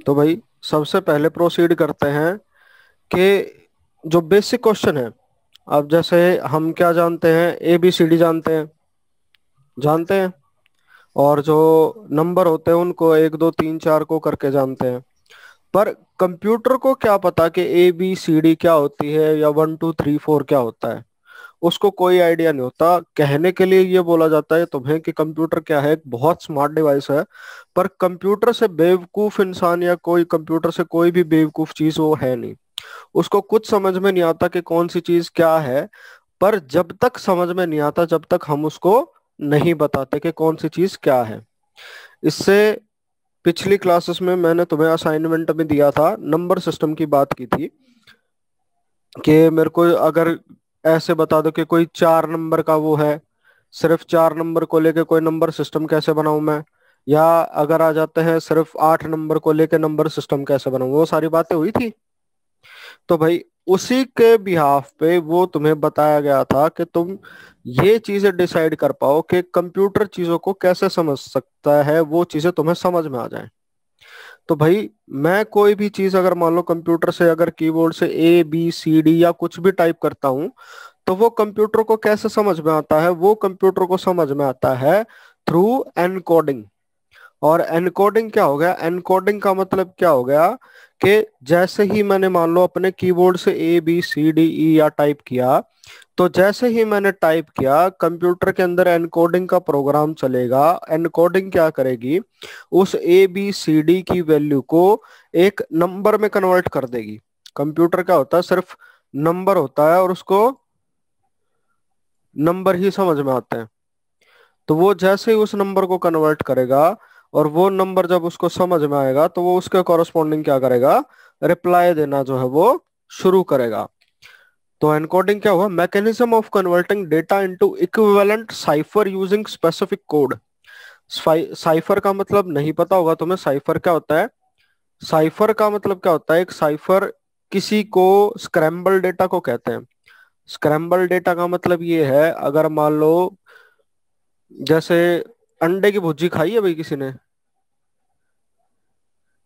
तो भाई सबसे पहले प्रोसीड करते हैं कि जो बेसिक क्वेश्चन है। अब जैसे हम क्या जानते हैं, ए बी सी डी जानते हैं, जानते हैं। और जो नंबर होते हैं उनको एक दो तीन चार को करके जानते हैं। पर कंप्यूटर को क्या पता कि ए बी सी डी क्या होती है या वन टू थ्री फोर क्या होता है। उसको कोई आइडिया नहीं होता। कहने के लिए ये बोला जाता है तुम्हें कि कंप्यूटर क्या है, एक बहुत स्मार्ट डिवाइस है। पर कंप्यूटर से बेवकूफ इंसान या कोई कंप्यूटर से कोई भी बेवकूफ चीज वो है नहीं। उसको कुछ समझ में नहीं आता कि कौन सी चीज क्या है। पर जब तक समझ में नहीं आता जब तक हम उसको नहीं बताते कि कौन सी चीज क्या है। इससे पिछली क्लासेस में मैंने तुम्हें असाइनमेंट में दिया था, नंबर सिस्टम की बात की थी कि मेरे को अगर ऐसे बता दो कि कोई चार नंबर का वो है, सिर्फ चार नंबर को लेके कोई नंबर सिस्टम कैसे बनाऊं मैं। या अगर आ जाते हैं सिर्फ आठ नंबर को लेके नंबर सिस्टम कैसे बनाऊं, वो सारी बातें हुई थी। तो भाई उसी के बिहाफ पे वो तुम्हें बताया गया था कि तुम ये चीजें डिसाइड कर पाओ कि कंप्यूटर चीजों को कैसे समझ सकता है, वो चीजें तुम्हें समझ में आ जाए। तो भाई मैं कोई भी चीज अगर मान लो कंप्यूटर से अगर कीबोर्ड से ए बी सी डी या कुछ भी टाइप करता हूं, तो वो कंप्यूटर को कैसे समझ में आता है, वो कंप्यूटर को समझ में आता है थ्रू एनकोडिंग। और एनकोडिंग क्या हो गया, एनकोडिंग का मतलब क्या हो गया कि जैसे ही मैंने मान लो अपने कीबोर्ड से A B C D E या टाइप किया, तो जैसे ही मैंने टाइप किया कंप्यूटर के अंदर एनकोडिंग का प्रोग्राम चलेगा। एनकोडिंग क्या करेगी, उस ए बी सी डी की वैल्यू को एक नंबर में कन्वर्ट कर देगी। कंप्यूटर क्या होता है, सिर्फ नंबर होता है और उसको नंबर ही समझ में आते हैं। तो वो जैसे ही उस नंबर को कन्वर्ट करेगा और वो नंबर जब उसको समझ में आएगा तो वो उसके कॉरस्पॉन्डिंग क्या करेगा, रिप्लाई देना जो है वो शुरू करेगा। तो एनकोडिंग क्या हुआ, mechanism of converting data into equivalent cipher using specific code. Cipher का मतलब नहीं पता होगा तुम्हें, साइफर क्या होता है। साइफर का मतलब क्या होता है, एक साइफर किसी को स्क्रैम्बल डेटा को कहते हैं। स्क्रैम्बल डेटा का मतलब ये है, अगर मान लो जैसे अंडे की भुर्जी खाई है भाई किसी ने,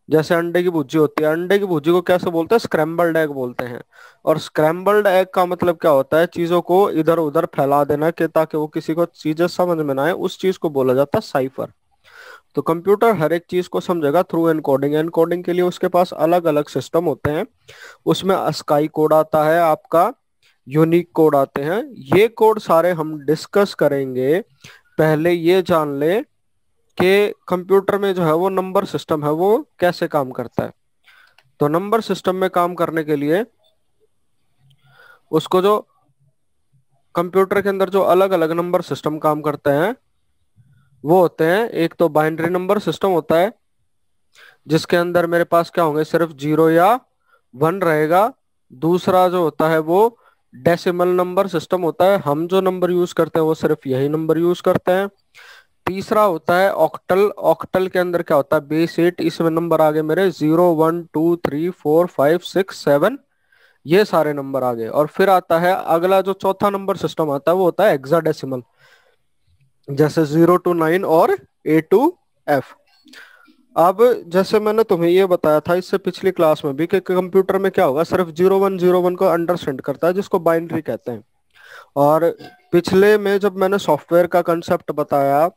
जैसे अंडे की भुर्जी होती है, अंडे की भुर्जी को कैसे बोलते हैं, स्क्रैम्बल्ड एग बोलते हैं। और स्क्रैम्बल्ड एग का मतलब क्या होता है, चीजों को इधर उधर फैला देना कि ताकि वो किसी को चीजें समझ में ना आए, उस चीज को बोला जाता है साइफर। तो कंप्यूटर हर एक चीज को समझेगा थ्रू एनकोडिंग। एनकोडिंग के लिए उसके पास अलग अलग सिस्टम होते हैं। उसमें अस्काई कोड आता है आपका, यूनिक कोड आते हैं। ये कोड सारे हम डिस्कस करेंगे। पहले ये जान ले कि कंप्यूटर में जो है वो नंबर सिस्टम है वो कैसे काम करता है। तो नंबर सिस्टम में काम करने के लिए उसको जो कंप्यूटर के अंदर जो अलग अलग नंबर सिस्टम काम करते हैं वो होते हैं, एक तो बाइनरी नंबर सिस्टम होता है जिसके अंदर मेरे पास क्या होंगे, सिर्फ जीरो या वन रहेगा। दूसरा जो होता है वो डेसिमल नंबर सिस्टम होता है, हम जो नंबर यूज करते हैं वो सिर्फ यही नंबर यूज करते हैं। तीसरा होता है ऑक्टल। ऑक्टल के अंदर क्या होता है, बेस एट, इसमें नंबर आ गए मेरे zero one two three four five six seven, ये सारे नंबर आ गए। और फिर आता है अगला जो चौथा नंबर सिस्टम आता है वो होता है हेक्साडेसिमल, जैसे जीरो टू नाइन और ए टू एफ। अब जैसे मैंने तुम्हें ये बताया था इससे पिछली क्लास में भी कि कंप्यूटर में क्या होगा, सिर्फ जीरो वन को अंडरस्टैंड करता है जिसको बाइनरी कहते हैं। और पिछले में जब मैंने सॉफ्टवेयर का कंसेप्ट बताया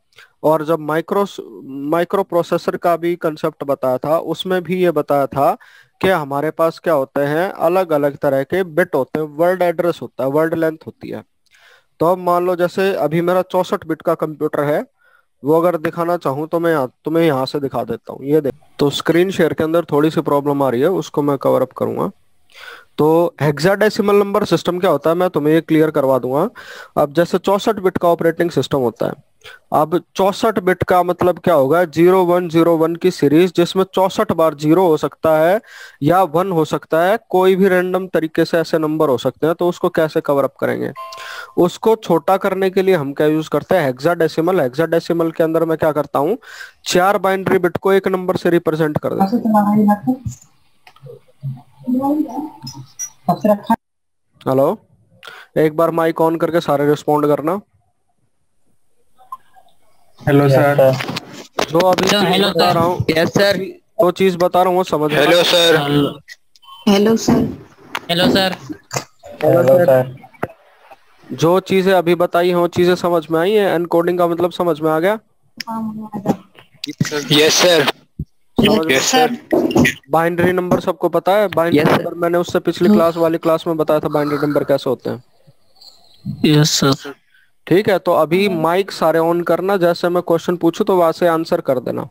और जब माइक्रो प्रोसेसर का भी कंसेप्ट बताया था, उसमें भी ये बताया था कि हमारे पास क्या होते हैं, अलग अलग तरह के बिट होते हैं, वर्ड एड्रेस होता है, वर्ड लेंथ होती है। तो अब मान लो जैसे अभी मेरा 64 बिट का कंप्यूटर है, वो अगर दिखाना चाहूँ तो मैं तुम्हें यहाँ से दिखा देता हूँ, ये देख। तो स्क्रीन शेयर के अंदर थोड़ी सी प्रॉब्लम आ रही है, उसको मैं कवर अप करूंगा। तो हेक्साडेसिमल नंबर सिस्टम क्या होता है मैं तुम्हें ये क्लियर करवा दूंगा। अब जैसे 64 बिट का ऑपरेटिंग सिस्टम होता है। अब 64 बिट का मतलब क्या होगा, 0101 की सीरीज जिसमें 64 बार जीरो हो सकता है या वन हो सकता है, कोई भी रैंडम तरीके से ऐसे नंबर हो सकते हैं। तो उसको कैसे कवर अप करेंगे, उसको छोटा करने के लिए हम क्या यूज करते हैं, हेक्साडेसिमल। हेक्साडेसिमल के अंदर मैं क्या करता हूँ, चार बाइनरी बिट को एक नंबर से रिप्रेजेंट कर देता हूँ। हेलो, एक बार माइक ऑन करके सारे रिस्पॉन्ड करना। Hello sir. जो अभी चीज हेलो बता रहा हूँ, सर। Yes sir. जो चीज बता रहा हूँ वो समझ में hello sir. Hello sir. Hello sir. Hello sir. जो चीजें अभी बताई हैं वो चीजें समझ में आई है? एनकोडिंग का मतलब समझ में आ गया? Yes sir. समझ में? Yes sir. बाइनरी नंबर सबको पता है? बाइनरी यस नंबर मैंने उससे पिछली क्लास वाली क्लास में बताया था बाइनरी नंबर कैसे होते हैं। Yes sir. ठीक है, तो अभी माइक सारे ऑन करना, जैसे मैं क्वेश्चन पूछूं तो वहां से आंसर कर देना।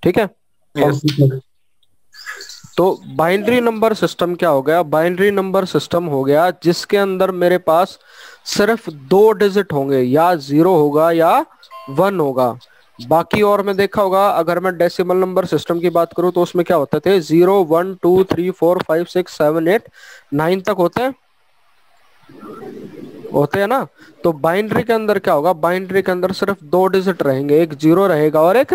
ठीक है? Yes sir. तो बाइनरी नंबर सिस्टम क्या हो गया? बाइनरी नंबर सिस्टम हो गया जिसके अंदर मेरे पास सिर्फ दो डिजिट होंगे, या जीरो होगा या वन होगा। बाकी और में देखा होगा, अगर मैं डेसिमल नंबर सिस्टम की बात करूं तो उसमें क्या होते थे? 0 1 2 3 4 5 6 7 8 9 तक होते हैं ना। तो बाइनरी के अंदर क्या होगा? बाइनरी के अंदर सिर्फ दो डिजिट रहेंगे, एक जीरो रहेगा और एक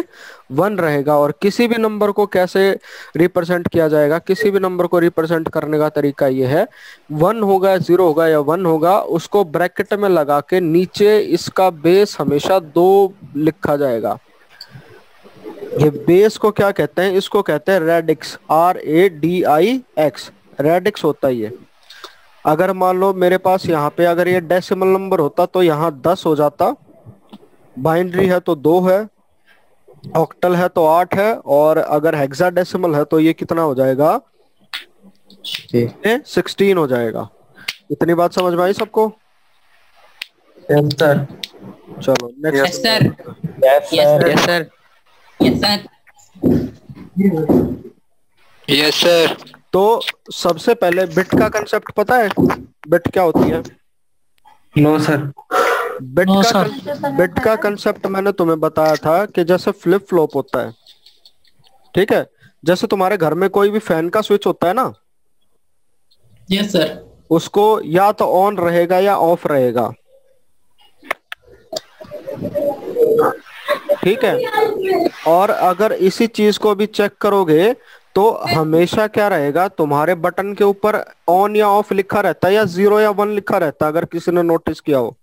वन रहेगा। और किसी भी नंबर को कैसे रिप्रेजेंट किया जाएगा? किसी भी नंबर को रिप्रेजेंट करने का तरीका ये है, वन होगा, जीरो होगा या वन होगा, उसको ब्रैकेट में लगा के नीचे इसका बेस हमेशा दो लिखा जाएगा। ये बेस को क्या कहते हैं? इसको कहते हैं रेडिक्स, RADIX। रेडिक्स होता है ये। अगर मान लो मेरे पास यहाँ पे अगर ये डेसिमल नंबर होता तो यहाँ 10 हो जाता, बाइनरी है तो 2 है, ऑक्टल है तो 8 है, और अगर हेक्साडेसिमल है तो ये कितना हो जाएगा? 16 हो जाएगा। इतनी बात समझ में आई सबको? Yes sir. चलो next. Yes sir. Yes sir. Yes sir. Yes sir. Yes sir. तो सबसे पहले बिट का कंसेप्ट पता है? बिट क्या होती है? No sir. बिट का कंसेप्ट मैंने तुम्हें बताया था कि जैसे फ्लिप फ्लॉप होता है, ठीक है? जैसे तुम्हारे घर में कोई भी फैन का स्विच होता है ना, यस सर। उसको या तो ऑन रहेगा या ऑफ रहेगा। ठीक है? और अगर इसी चीज को भी चेक करोगे तो हमेशा क्या रहेगा? तुम्हारे बटन के ऊपर ऑन या ऑफ लिखा रहता है या जीरो या वन लिखा रहता है, अगर किसी ने नोटिस किया हो।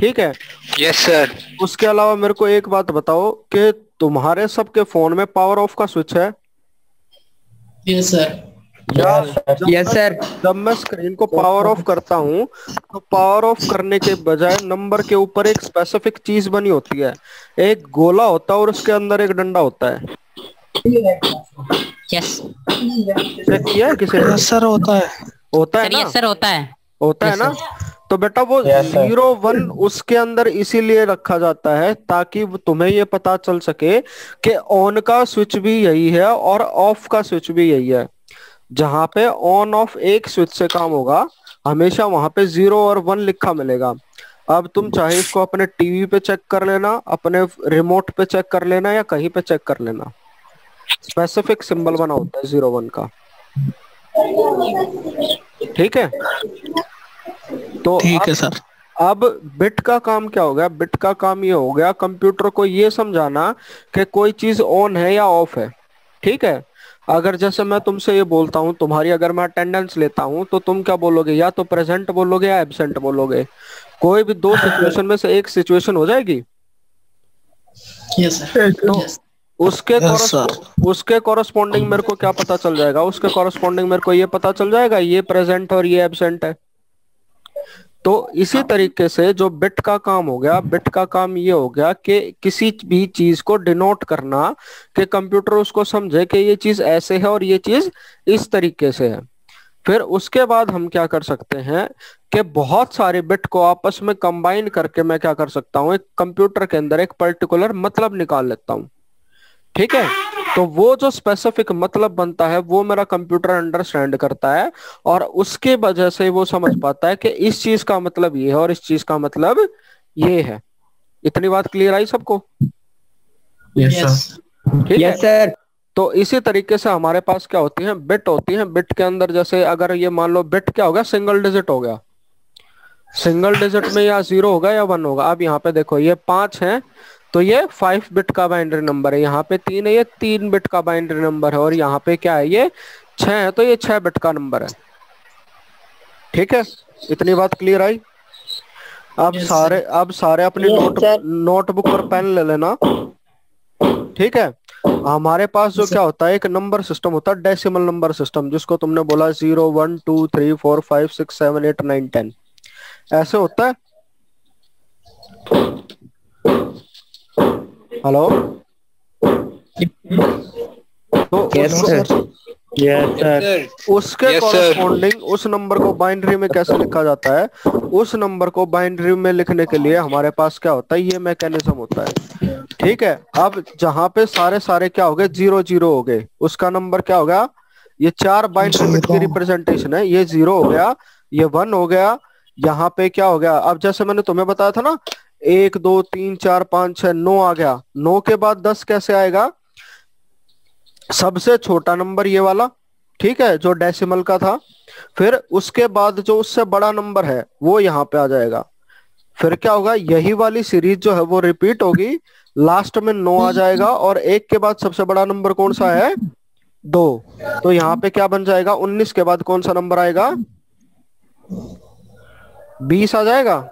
ठीक है? Yes sir. उसके अलावा मेरे को एक बात बताओ कि तुम्हारे सबके फोन में पावर ऑफ का स्विच है? Yes sir. या यस सर। जब मैं स्क्रीन को पावर ऑफ करता हूँ तो पावर ऑफ करने के बजाय नंबर के ऊपर एक स्पेसिफिक चीज बनी होती है, एक गोला होता है और उसके अंदर एक डंडा होता है। यस। चेक किया है किसी ने? यस सर होता है। होता है सर ना? यस सर होता है। होता है यस ना? सर। तो बेटा वो यस सर। जीरो वन उसके अंदर इसीलिए रखा जाता है ताकि तुम्हें ये पता चल सके कि ऑन का स्विच भी यही है और ऑफ का स्विच भी यही है। जहां पे ऑन ऑफ एक स्विच से काम होगा, हमेशा वहां पे जीरो और वन लिखा मिलेगा। अब तुम चाहे इसको अपने टीवी पे चेक कर लेना, अपने रिमोट पे चेक कर लेना, या कहीं पे चेक कर लेना, स्पेसिफिक सिंबल बना होता है जीरो वन का। ठीक है? तो ठीक है सर। अब बिट का काम क्या हो गया? बिट का काम ये हो गया कंप्यूटर को ये समझाना कि कोई चीज ऑन है या ऑफ है। ठीक है? अगर जैसे मैं तुमसे ये बोलता हूँ, तुम्हारी अगर मैं अटेंडेंस लेता हूँ तो तुम क्या बोलोगे? या तो प्रेजेंट बोलोगे या एब्सेंट बोलोगे। कोई भी दो सिचुएशन में से एक सिचुएशन हो जाएगी। Yes sir. तो यस। उसके यस सर। उसके कॉरस्पॉन्डिंग मेरे को क्या पता चल जाएगा? उसके कॉरस्पॉन्डिंग मेरे को ये पता चल जाएगा ये प्रेजेंट और ये एब्सेंट है। तो इसी तरीके से जो बिट का काम हो गया, बिट का काम ये हो गया कि किसी भी चीज को डिनोट करना, कि कंप्यूटर उसको समझे कि ये चीज ऐसे है और ये चीज इस तरीके से है। फिर उसके बाद हम क्या कर सकते हैं कि बहुत सारे बिट को आपस में कंबाइन करके मैं क्या कर सकता हूँ, एक कंप्यूटर के अंदर एक पर्टिकुलर मतलब निकाल लेता हूँ। ठीक है? तो वो जो स्पेसिफिक मतलब बनता है वो मेरा कंप्यूटर अंडरस्टैंड करता है, और उसके वजह से वो समझ पाता है कि इस चीज का मतलब ये है और इस चीज का मतलब ये है। इतनी बात क्लियर आई सबको? Yes sir. ठीक है? Yes sir. तो इसी तरीके से हमारे पास क्या होती है? बिट होती है। बिट के अंदर जैसे अगर ये मान लो बिट क्या हो गया? सिंगल डिजिट हो गया। सिंगल डिजिट में या जीरो होगा या वन होगा। अब यहाँ पे देखो ये 5 है तो ये 5 बिट का बाइनरी नंबर है, यहाँ पे 3 है ये 3 बिट का बाइनरी नंबर है, और यहाँ पे क्या है? ये 6 है तो ये 6 बिट का नंबर है। ठीक है? इतनी बात क्लियर आई? अब Yes, सारे sir. अब सारे अपनी नोटबुक और पेन ले लेना। ठीक है। हमारे पास जो क्या होता है, एक नंबर सिस्टम होता है, डेसिमल नंबर सिस्टम, जिसको तुमने बोला 0 1 2 3 4 5 6 7 8 9 10 ऐसे होता है। हेलो। तो उसके कॉरस्पॉन्डिंग उस नंबर को बाइनरी में कैसे लिखा जाता है, उस नंबर को बाइनरी में लिखने के लिए हमारे पास क्या होता है, ये मैकेनिज्म होता है। ठीक है। अब जहां पे सारे सारे क्या हो गए, 0 0 हो गए, उसका नंबर क्या हो गया, ये 4 बाइनरी बिट की रिप्रेजेंटेशन है, ये 0 हो गया, ये 1 हो गया, यहाँ पे क्या हो गया। अब जैसे मैंने तुम्हें बताया था ना, 1 2 3 4 5 6 9 आ गया, 9 के बाद 10 कैसे आएगा, सबसे छोटा नंबर ये वाला, ठीक है, जो डेसिमल का था। फिर उसके बाद जो उससे बड़ा नंबर है वो यहाँ पे आ जाएगा। फिर क्या होगा, यही वाली सीरीज जो है वो रिपीट होगी, लास्ट में 9 आ जाएगा, और 1 के बाद सबसे बड़ा नंबर कौन सा है, 2। तो यहाँ पे क्या बन जाएगा, 19 के बाद कौन सा नंबर आएगा, 20 आ जाएगा।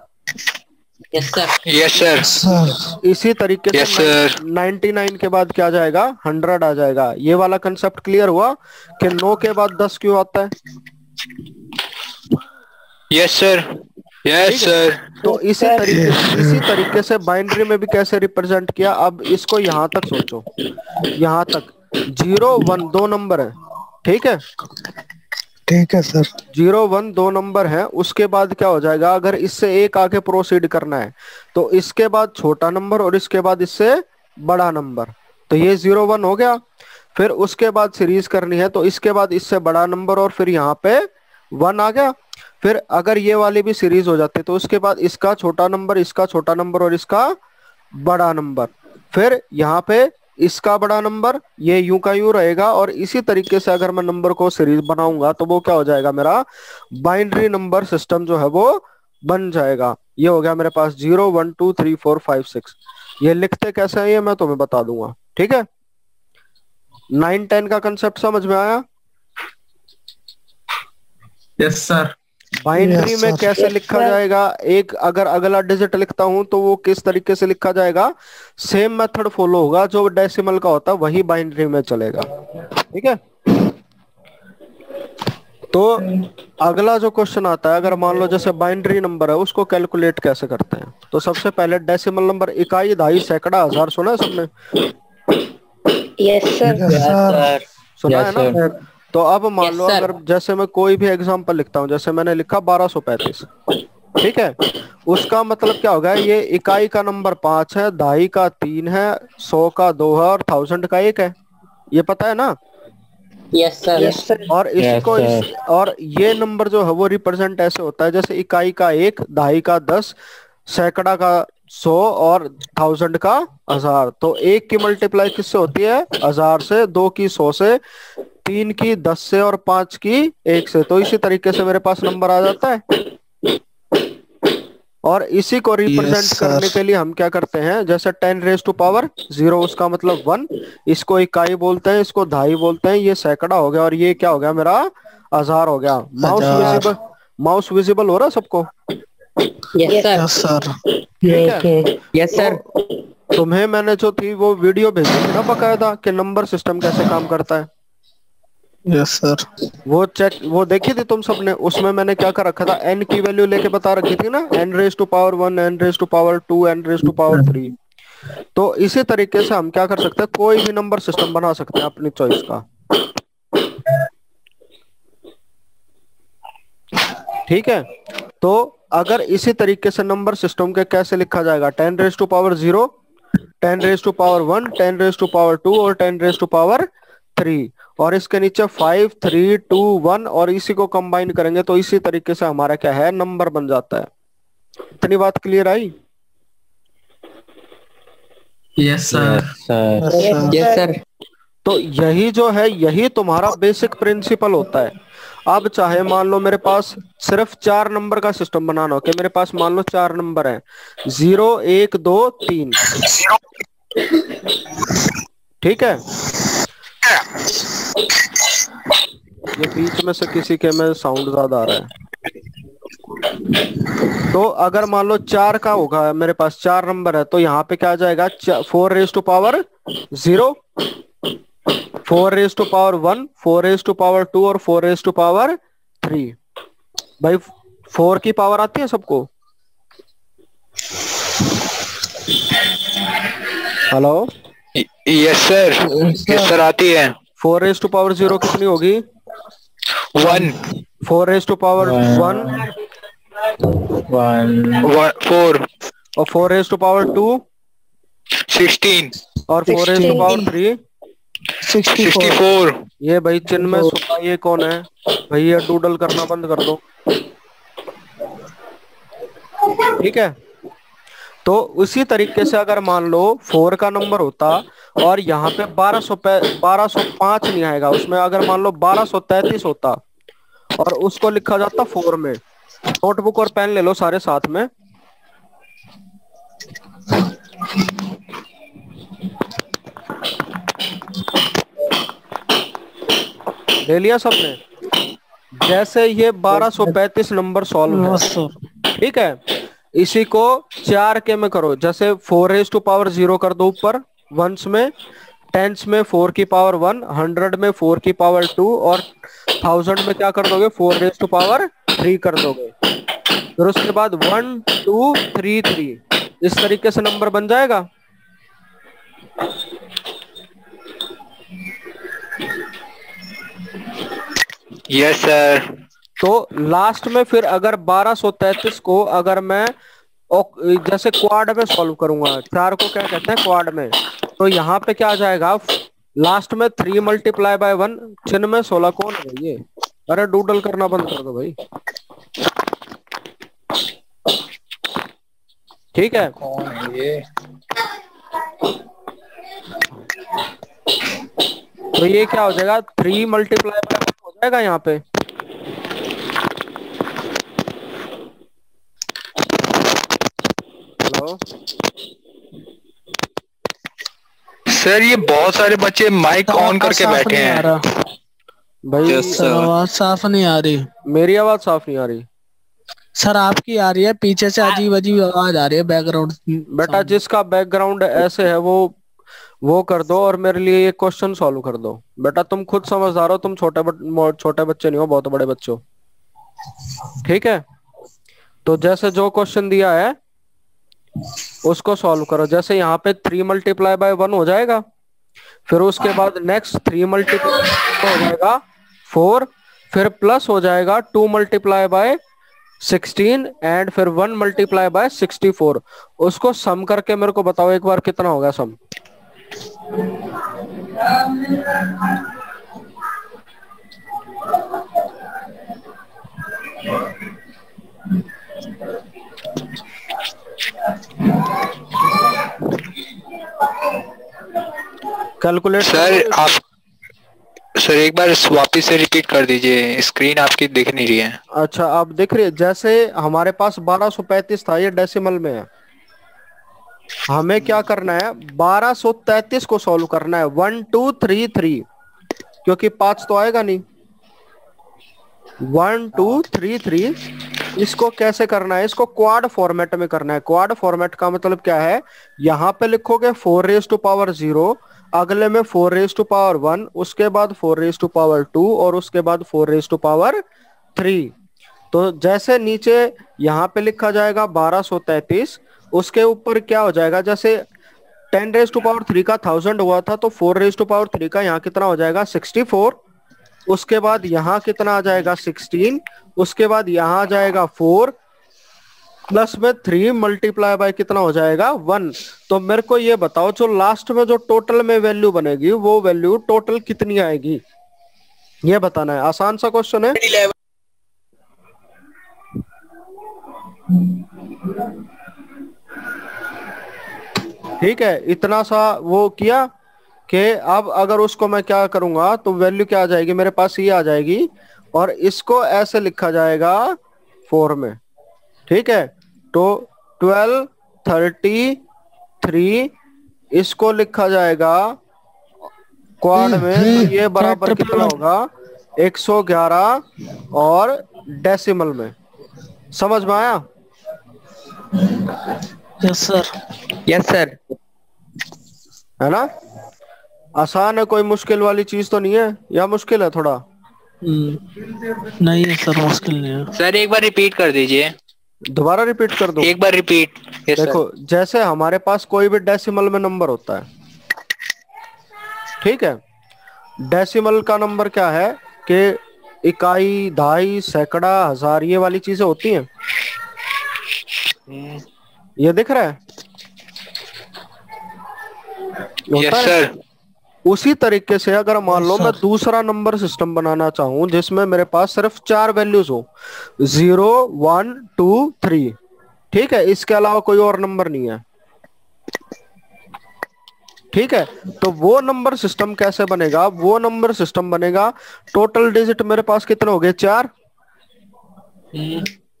Yes sir. Yes sir. इसी तरीके से 99 के बाद क्या आ जाएगा, 100 आ जाएगा। ये वाला कंसेप्ट क्लियर हुआ कि 9 के बाद 10 क्यों आता है। Yes sir. Yes sir. तो इसी तरीके से बाइनरी में भी कैसे रिप्रेजेंट किया। अब इसको यहाँ तक सोचो, यहाँ तक 0 1 2 नंबर है, ठीक है। ठीक है सर। 0 1 2 नंबर है, उसके बाद क्या हो जाएगा, अगर इससे एक आगे प्रोसीड करना है तो इसके बाद छोटा नंबर और इसके बाद इससे बड़ा नंबर, तो ये 0 1 हो गया। फिर उसके बाद सीरीज करनी है तो इसके बाद इससे बड़ा नंबर और फिर यहाँ पे 1 आ गया। फिर अगर ये वाली भी सीरीज हो जाती है तो उसके बाद इसका छोटा नंबर, इसका छोटा नंबर और इसका बड़ा नंबर, फिर यहाँ पे इसका बड़ा नंबर, ये यूं का यूं रहेगा। और इसी तरीके से अगर मैं नंबर को सीरीज बनाऊंगा तो वो क्या हो जाएगा, मेरा बाइनरी नंबर सिस्टम जो है वो बन जाएगा। ये हो गया मेरे पास 0 1 2 3 4 5 6। ये लिखते कैसे है ये मैं तुम्हें बता दूंगा, ठीक है। 9 10 का कंसेप्ट समझ में आया। Yes sir. बाइनरी में कैसे लिखा जाएगा, एक अगर अगला डिजिट लिखता हूं तो वो किस तरीके से लिखा जाएगा, सेम मेथड फॉलो होगा, जो डेसिमल का होता है वही बाइनरी में चलेगा, ठीक है। तो अगला जो क्वेश्चन आता है, अगर मान लो जैसे बाइनरी नंबर है उसको कैलकुलेट कैसे करते हैं, तो सबसे पहले डेसिमल नंबर, इकाई, दहाई, सैकड़ा, हजार सुना है सबने। Yes sir. सुना है ना। तो अब मान लो अगर जैसे मैं कोई भी एग्जांपल लिखता हूँ, जैसे मैंने लिखा 1235, ठीक है। उसका मतलब क्या होगा, ये इकाई का नंबर 5 है, दहाई का 3 है, 100 का 2 है और 1000 का 1 है, ये पता है ना। Yes sir. और इसको और ये नंबर जो है वो रिप्रेजेंट ऐसे होता है, जैसे इकाई का 1, दहाई का 10, सैकड़ा का 100 और 1000 का 1000। तो 1 की मल्टीप्लाई किससे होती है, 1000 से, 2 की 100 से, 3 की 10 से और 5 की 1 से। तो इसी तरीके से मेरे पास नंबर आ जाता है। और इसी को रिप्रेजेंट करने के लिए हम क्या करते हैं, जैसे 10 रेज टू पावर 0, उसका मतलब 1, इसको इकाई बोलते हैं, इसको दहाई बोलते हैं, ये सैकड़ा हो गया और ये क्या हो गया, मेरा 1000 हो गया। माउस विजिबल हो रहा है सबको। Yes sir. Yes sir. तुम्हें मैंने जो थी वो वीडियो भेजी थी ना बकायदा, कि नंबर सिस्टम कैसे काम करता है। Yes sir. वो देखी थी तुम सबने, उसमें मैंने क्या कर रखा था, n की वैल्यू लेके बता रखी थी ना, n raise to power 1, n raise to power 2, n raise to power 3। तो इसी तरीके से हम क्या कर सकते हैं, कोई भी नंबर सिस्टम बना सकते हैं अपनी चॉइस का, ठीक है। तो अगर इसी तरीके से नंबर सिस्टम के कैसे लिखा जाएगा, 10 raise to power 0, 10 raise to power 1, 10 raise to power 2 और 10 रेज टू पावर 3, और इसके नीचे 5 3 2 1, और इसी को कंबाइन करेंगे तो इसी तरीके से हमारा क्या है, नंबर बन जाता है। इतनी बात clear I. Yes sir. Yes sir. तो यही जो है, यही तुम्हारा बेसिक प्रिंसिपल होता है। अब चाहे मान लो मेरे पास सिर्फ 4 नंबर का सिस्टम बनाना हो, कि मेरे पास मान लो 4 नंबर है, 0 1 2 3, ठीक है। ये बीच में से किसी के में साउंड ज्यादा आ रहा है। तो अगर मान लो 4 का होगा, मेरे पास 4 नंबर है, तो यहाँ पे क्या आ जाएगा, 4 रेज टू पावर 0, 4^1, 4^2 और 4^3। भाई 4 की पावर आती है सबको? हेलो? यस सर आती है। 4^0 कितनी होगी? 1, 4^1 4 और 4^2 16 और 4^3 64। ये भाई चिन्मय सुपा, ये कौन है भाई? ये डूडल करना बंद कर दो, ठीक है? तो उसी तरीके से अगर मान लो 4 का नंबर होता और यहाँ पे 1205 नहीं आएगा उसमें, अगर मान लो 1233 होता और उसको लिखा जाता 4 में। नोटबुक और पेन ले लो सारे साथ में। ले लिया सबने? जैसे ये 1235 नंबर सॉल्व है, ठीक है? इसी को 4 के में करो, जैसे 4^0 कर दो ऊपर वंस में, टेंस में 4 की पावर 1, 100 में 4 की पावर 2 और 1000 में क्या कर दोगे? 4^3 कर दोगे। फिर उसके बाद 1 2 3 3 इस तरीके से नंबर बन जाएगा। Yes sir. तो लास्ट में फिर अगर 1233 को अगर मैं जैसे क्वाड में सॉल्व करूंगा, 4 को क्या कहते हैं? क्वाड में। तो यहाँ पे क्या आ जाएगा? लास्ट में 3 × 1, चिन्ह में 16 कौन है ये? अरे डूडल करना बंद कर दो भाई, ठीक है? कौन है ये? तो ये क्या हो जाएगा? 3 × 1 हो जाएगा यहाँ पे। हेलो सर, ये बहुत सारे बच्चे माइक ऑन करके बैठे हैं भाई। आवाज साफ नहीं आ रही। मेरी आवाज साफ नहीं आ रही? सर आपकी आ रही है, पीछे से अजीब अजीब आवाज आ रही है बैकग्राउंड। बेटा जिसका बैकग्राउंड ऐसे है वो कर दो और मेरे लिए ये क्वेश्चन सॉल्व कर दो। बेटा तुम खुद समझदार हो, तुम छोटे बच्चे नहीं हो, बहुत बड़े बच्चे हो, ठीक है? तो जैसे जो क्वेश्चन दिया है उसको सॉल्व करो। जैसे यहाँ पे 3 × 1 हो जाएगा, फिर उसके बाद नेक्स्ट 3 × हो जाएगा 4, फिर प्लस हो जाएगा 2 × 16 एंड फिर 1 × 64। उसको सम करके मेरे को बताओ एक बार कितना होगा सम। Calculate sir. आप सर एक बार वापस से रिपीट कर दीजिए, स्क्रीन आपकी दिख नहीं रही है। अच्छा आप दिख रही है? जैसे हमारे पास 1235 था, ये डेसिमल में है। हमें क्या करना है? 1233 को सॉल्व करना है 1 2 3 3, क्योंकि 5 तो आएगा नहीं। 1 2 3 3 इसको कैसे करना है? इसको क्वाड फॉर्मेट में करना है। क्वाड फॉर्मेट का मतलब क्या है? यहाँ पे लिखोगे 4^0, अगले में 4^1, उसके बाद 4^2 और उसके बाद 4^3। तो जैसे नीचे यहाँ पे लिखा जाएगा 1233, उसके ऊपर क्या हो जाएगा? जैसे 10^3 का 1000 हुआ था, तो 4^3 का यहाँ कितना हो जाएगा? 64। उसके बाद यहाँ कितना आ जाएगा? 16। उसके बाद यहाँ आ जाएगा 4 प्लस में 3 × कितना हो जाएगा? 1। तो मेरे को ये बताओ, जो लास्ट में जो टोटल में वैल्यू बनेगी वो वैल्यू टोटल कितनी आएगी? ये बताना है। आसान सा क्वेश्चन है। ठीक है, इतना सा वो किया कि अब अगर उसको मैं क्या करूंगा तो वैल्यू क्या आ जाएगी मेरे पास? ये आ जाएगी और इसको ऐसे लिखा जाएगा 4 में, ठीक है? तो 12 33 इसको लिखा जाएगा क्वाड में, तो ये बराबर कितना होगा? 111 और डेसिमल में। समझ में आया? Yes sir. Yes sir. है ना? आसान है, कोई मुश्किल वाली चीज तो नहीं है, या मुश्किल है थोड़ा? नहीं है सर, मुश्किल नहीं है। सर एक बार रिपीट कर दीजिए। दोबारा रिपीट कर दूं? एक बार रिपीट। Yes sir. देखो, जैसे हमारे पास कोई भी डेसिमल में नंबर होता है, ठीक है? डेसिमल का नंबर क्या है कि इकाई, दहाई, सैकड़ा, हजार, ये वाली चीजें होती हैं। ये दिख रहा है? यस होता है। सर। उसी तरीके से अगर मान लो मैं दूसरा नंबर सिस्टम बनाना चाहूं जिसमें मेरे पास सिर्फ 4 वैल्यूज हो, 0, 1, 2, 3, ठीक है, इसके अलावा कोई और नंबर नहीं है, ठीक है? तो वो नंबर सिस्टम कैसे बनेगा? वो नंबर सिस्टम बनेगा, टोटल डिजिट मेरे पास कितने हो गए? 4।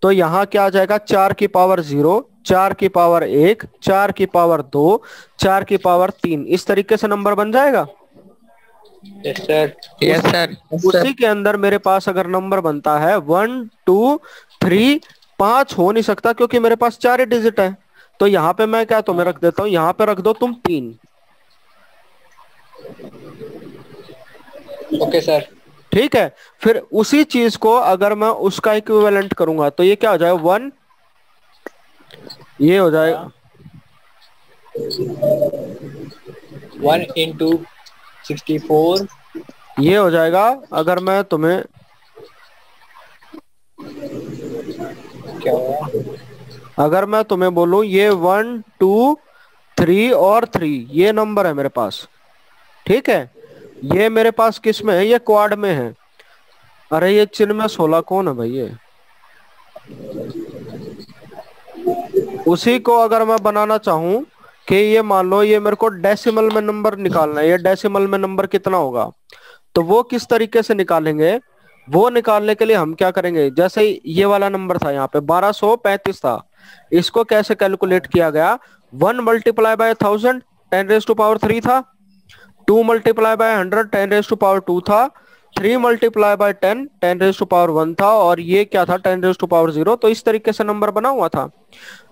तो यहाँ क्या आ जाएगा? 4 की पावर 0, 4 की पावर 1, 4 की पावर 2, 4 की पावर 3, इस तरीके से नंबर बन जाएगा। Yes sir. Yes sir. उसी के अंदर मेरे पास अगर नंबर बनता है 1, 2, 3, 5 हो नहीं सकता क्योंकि मेरे पास 4 ही डिजिट है। तो यहाँ पे मैं क्या तुम्हें रख देता हूँ, यहाँ पे रख दो तुम 3। Okay sir. ठीक है? फिर उसी चीज को अगर मैं उसका इक्विवेलेंट करूंगा तो ये क्या हो जाएगा? 1, ये हो जाएगा 1 into 64। ये हो जाएगा। अगर मैं तुम्हें क्या हुआ? अगर मैं तुम्हें बोलूं ये 1, 2, 3 और 3 ये नंबर है मेरे पास, ठीक है? ये मेरे पास किस में है? ये क्वाड में है। अरे ये चिन्ह में 16 कौन है भाई? ये उसी को अगर मैं बनाना चाहूं कि ये मान लो ये मेरे को डेसिमल में नंबर निकालना है, ये डेसिमल में नंबर कितना होगा, तो वो किस तरीके से निकालेंगे? वो निकालने के लिए हम क्या करेंगे? जैसे ये वाला नंबर था यहाँ पे 1235 था, इसको कैसे कैलकुलेट किया गया? 1 मल्टीप्लाई बाय 1000 10⁻³ था, 2 मल्टीप्लाई बाय 100 10⁻² था, 3 मल्टीप्लाई बाय 10 10⁻1 था, और ये क्या था? 10⁻0। तो इस तरीके से नंबर बना हुआ था।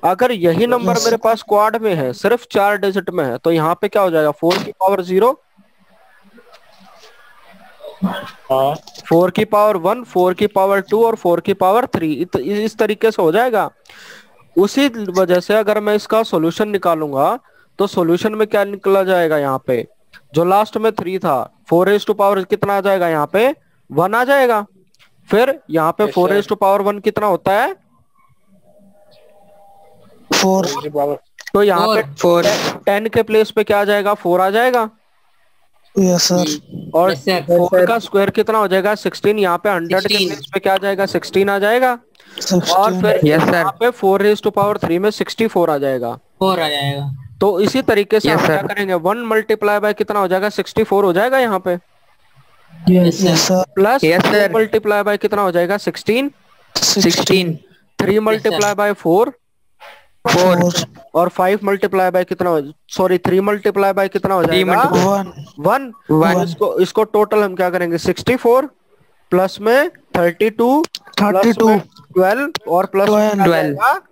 अगर यही नंबर मेरे पास क्वाड में है, सिर्फ 4 डिजिट में है, तो यहाँ पे क्या हो जाएगा? 4 की पावर 0, 4 की पावर 1, 4 की पावर 2 और 4 की पावर 3, इस तरीके से हो जाएगा। उसी वजह से अगर मैं इसका सॉल्यूशन निकालूंगा तो सॉल्यूशन में क्या निकला जाएगा? यहाँ पे जो लास्ट में 3 था, 4 कितना आ जाएगा? यहाँ पे 1 आ जाएगा। फिर यहाँ पे 4 कितना होता है? 4। तो यहाँ पे 10 के प्लेस पे क्या आ जाएगा? 4 आ जाएगा। Yes sir. और 4 का स्क्वायर कितना हो जाएगा? 16। यहाँ पे 100 के प्लेस पे क्या आ जाएगा? 16 आ जाएगा। और फिर यहाँ पे 4⁻³ में 64 आ जाएगा। 4 आ जाएगा। तो इसी तरीके से हम क्या करेंगे? 1 मल्टीप्लाई बाय कितना हो जाएगा? 64 हो जाएगा यहाँ पे। प्लस 2 मल्टीप्लाई बाय कितना हो जाएगा? 16। 3 मल्टीप्लाई बाय 4 और 5 मल्टीप्लाई बाय कितना हो? सॉरी 3 मल्टीप्लाई बाय कितना हो जाएगा? 1। इसको टोटल हम क्या करेंगे? 64 प्लस में 32 प्लस में 12 और प्लस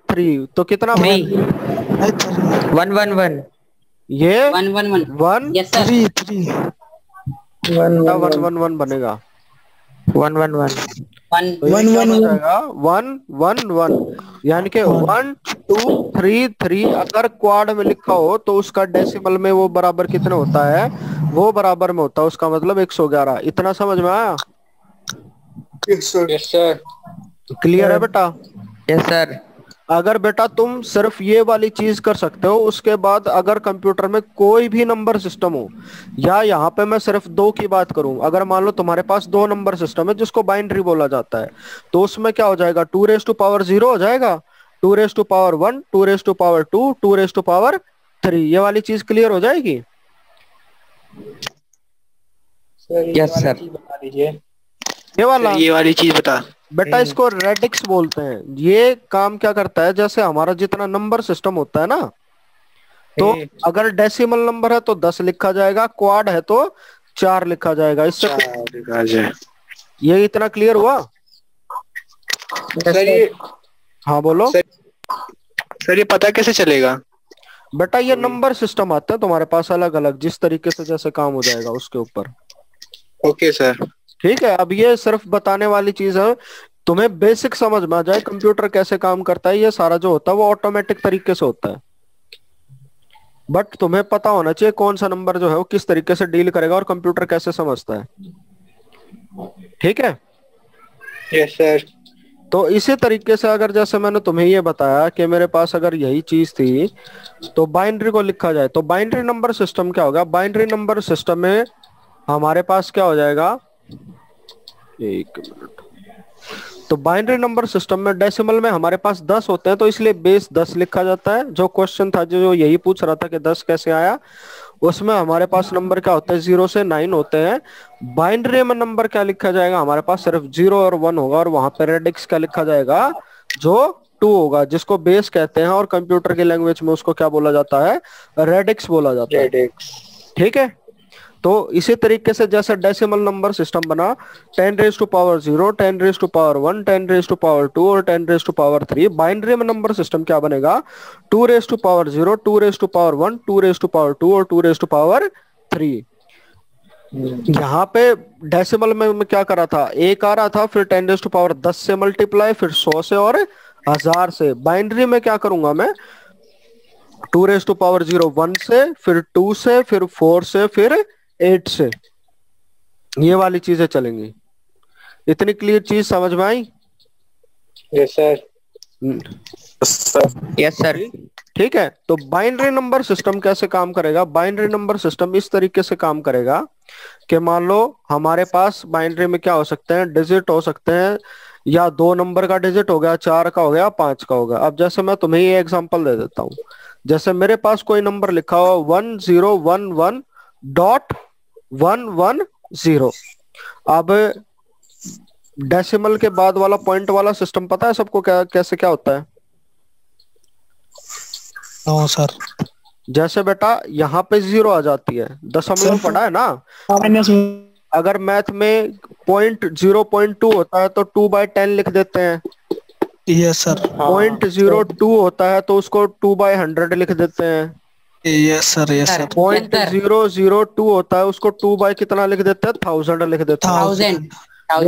3, तो कितना? 111। ये 111। Yes sir. 111 बनेगा। 111। 111 यानी कि 1, 2, 3, 3 अगर क्वाड में लिखा हो तो उसका डेसिमल में वो बराबर कितने होता है? वो बराबर में होता है उसका मतलब 111। इतना समझ में आया? Yes sir. क्लियर है बेटा? Yes sir. अगर बेटा तुम सिर्फ ये वाली चीज कर सकते हो, उसके बाद अगर कंप्यूटर में कोई भी नंबर सिस्टम हो, या यहाँ पे मैं सिर्फ 2 की बात करूं, अगर मान लो तुम्हारे पास 2 नंबर सिस्टम है जिसको बाइनरी बोला जाता है, तो उसमें क्या हो जाएगा? 2⁻0 हो जाएगा, 2⁻1, 2⁻2, 2⁻3। ये वाली चीज क्लियर हो जाएगी? Yes sir. बता दीजिए ये वाली चीज बता। बेटा इसको रेडिक्स बोलते हैं। ये काम क्या करता है? जैसे हमारा जितना नंबर सिस्टम होता है ना, तो अगर डेसिमल नंबर है तो 10 लिखा जाएगा, क्वाड है तो 4 लिखा जाएगा। इससे ये इतना क्लियर हुआ? सर ये हाँ बोलो। सर ये पता कैसे चलेगा? बेटा ये नंबर सिस्टम आता है तुम्हारे पास अलग अलग, जिस तरीके से जैसे काम हो जाएगा उसके ऊपर। Okay sir. ठीक है, अब ये सिर्फ बताने वाली चीज है, तुम्हें बेसिक समझ में आ जाए कंप्यूटर कैसे काम करता है। ये सारा जो होता है वो ऑटोमेटिक तरीके से होता है, बट तुम्हें पता होना चाहिए कौन सा नंबर जो है वो किस तरीके से डील करेगा और कंप्यूटर कैसे समझता है। ठीक है। Yes sir. तो इसी तरीके से अगर जैसे मैंने तुम्हें ये बताया कि मेरे पास अगर यही चीज थी तो बाइनरी को लिखा जाए, तो बाइनरी नंबर सिस्टम क्या होगा? बाइनरी नंबर सिस्टम में हमारे पास क्या हो जाएगा, एक मिनट। तो बाइनरी नंबर सिस्टम में डेसिमल में हमारे पास 10 होते हैं, तो इसलिए बेस 10 लिखा जाता है। जो क्वेश्चन था जो यही पूछ रहा था कि 10 कैसे आया, उसमें हमारे पास नंबर क्या होते हैं, 0 से 9 होते हैं। बाइनरी में नंबर क्या लिखा जाएगा, हमारे पास सिर्फ 0 और 1 होगा, और वहां पे रेडिक्स क्या लिखा जाएगा, जो 2 होगा, जिसको बेस कहते हैं, और कंप्यूटर की लैंग्वेज में उसको क्या बोला जाता है, रेडिक्स बोला जाता है। रेडिक्स। ठीक है। तो इसी तरीके से जैसे डेसिमल नंबर सिस्टम बना, 10 raise to power 0, 10 raise to power 1, 10 raise to power 2 और 10 रेज टू पावर 3। बाइनरी में नंबर सिस्टम क्या बनेगा, 2 raise to power 0, 2 raise to power 1, 2 raise to power 2 और 2 रेज टू पावर 3। यहाँ पे डेसिमल में क्या करा था, 1 आ रहा था, फिर 10 रेज टू पावर 10 से मल्टीप्लाई, फिर 100 से और 1000 से। बाइनरी में क्या करूंगा मैं, 2 रेज टू पावर 0 1 से, फिर 2 से, फिर 4 से, फिर 8 से। ये वाली चीजें चलेंगी। इतनी क्लियर चीज समझ में आई? Yes sir. Yes sir. ठीक है। तो बाइनरी नंबर सिस्टम कैसे काम करेगा, बाइनरी नंबर सिस्टम इस तरीके से काम करेगा कि मान लो हमारे पास बाइनरी में क्या हो सकते हैं, डिजिट हो सकते हैं, या 2 नंबर का डिजिट हो गया, 4 का हो गया, 5 का हो गया। अब जैसे मैं तुम्हें ये एग्जांपल दे देता हूँ, जैसे मेरे पास कोई नंबर लिखा हुआ 1011.110। अब डेसिमल के बाद वाला पॉइंट वाला सिस्टम पता है सबको क्या कैसे क्या होता है? No sir. जैसे बेटा यहाँ पे 0 आ जाती है, दशमलव पढ़ा है ना। अगर मैथ में 0.2 होता है तो 2/10 लिख देते हैं। Yes sir. 0.02 होता है तो उसको 2/100 लिख देते हैं। Yes sir. Yes sir. 0.002 होता है उसको 2 बाय कितना लिख देते हैं, 1000 लिख देते हैं। 1000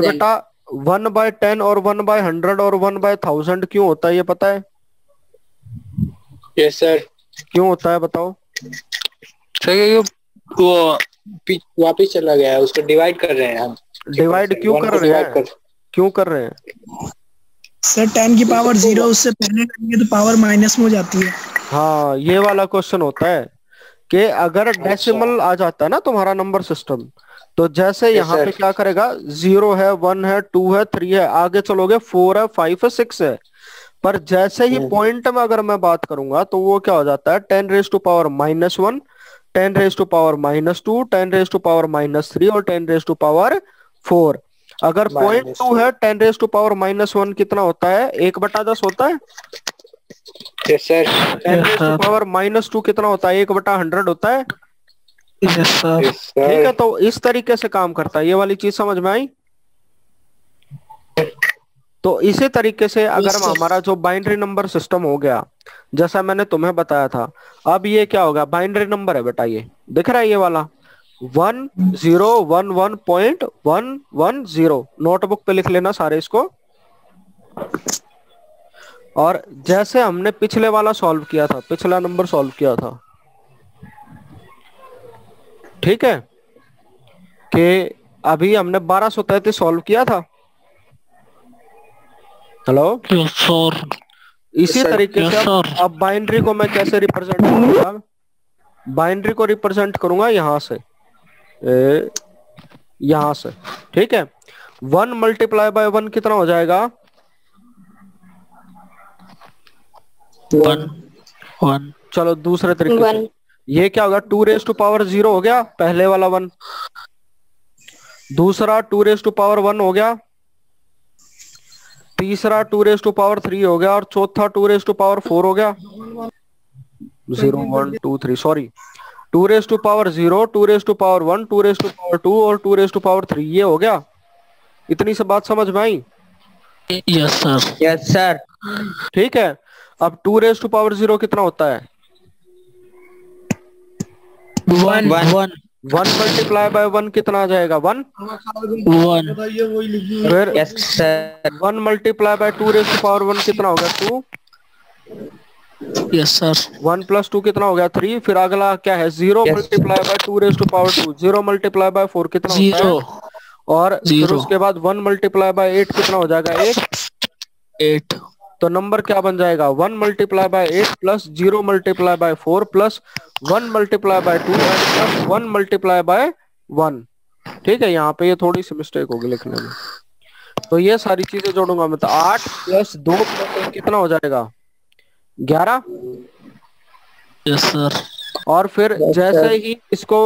बेटा 1/10 और 1/100 और 1/1000 क्यों होता है, ये पता है? Yes sir. क्यों होता है बताओ? सर वो वापिस चला गया है, उसको डिवाइड कर रहे हैं हम। डिवाइड क्यों कर रहे हैं, क्यों कर रहे हैं सर? 10 की पावर 0 उससे पहले करेंगे तो पावर माइनस में हो जाती है। हाँ, ये वाला क्वेश्चन होता है कि अगर डेसिमल आ जाता है ना तुम्हारा नंबर सिस्टम, तो जैसे यहाँ पे क्या करेगा, 0 है, 1 है, 2 है, 3 है, आगे चलोगे 4 है, 5 है, 6 है। पर जैसे ही पॉइंट में अगर मैं बात करूंगा तो वो क्या हो जाता है, 10 raise to power -1, 10 raise to power -2, 10 raise to power -3 और 10 रेज टू पावर 4। अगर 0.2 है, 10 रेज टू पावर -1 कितना होता है, 1/10 होता है। Yes sir. 10 raise to power -2 कितना होता है, 1/100 होता है। Yes sir. ठीक है। तो इस तरीके से काम करता है। ये वाली चीज समझ में आई? तो इसी तरीके से अगर हमारा जो बाइनरी नंबर सिस्टम हो गया, जैसा मैंने तुम्हें बताया था, अब ये क्या होगा, बाइनरी नंबर है बेटा, ये दिख रहा है ये वाला 1011.110। नोटबुक पे लिख लेना सारे इसको। और जैसे हमने पिछले वाला सॉल्व किया था, पिछला नंबर सॉल्व किया था, ठीक है, कि अभी हमने 1233 सॉल्व किया था। Hello sir. इसी तरीके से अब बाइनरी को मैं कैसे रिप्रेजेंट करूंगा, बाइनरी को रिप्रेजेंट करूंगा यहां से, यहां से। ठीक है। 1 मल्टीप्लाई बाय 1 कितना हो जाएगा, 1। चलो दूसरे तरीके से ये क्या होगा, 2 रेज टू पावर 0 हो गया, पहले वाला 1। दूसरा 2 रेज टू पावर 1 हो गया, तीसरा 2 रेज टू पावर 3 हो गया, और चौथा 2 रेज टू पावर 4 हो गया। 0 1 2 3 sorry, 2 raise to power 0, 2 raise to power 1, 2 raise to power 2 और 2 रेज टू पावर 3, ये हो गया। इतनी से बात समझ में आई? Yes sir. Yes sir. ठीक है। अब 2 रेज टू पावर 0 कितना होता है, वन वन 1 मल्टीप्लाई बाय 1 कितना आ जाएगा? 1। वन। फिर yes sir. 1 multiply by 2 raise to power 1 कितना हो गया? 2। Yes sir. 1 + 2 कितना हो गया? 3। फिर अगला क्या है? 0 multiply by 2 raise to power 2। 0 multiply by 4 कितना होता है? 0। और फिर 0। उसके बाद 1 मल्टीप्लाई बाय 8 कितना हो जाएगा? 8। 8। तो नंबर क्या बन जाएगा? 1 multiply bye 8 plus 0 multiply by 4 plus 1 multiply by 2 and plus 1 multiply bye 1। ठीक है, यहाँ पे ये थोड़ी सी मिस्टेक होगी लिखने में। तो ये सारी चीजें जोड़ूंगा मैं, तो 8 + 2 + 1 कितना हो जाएगा? 11। Yes sir. और फिर जैसे ही इसको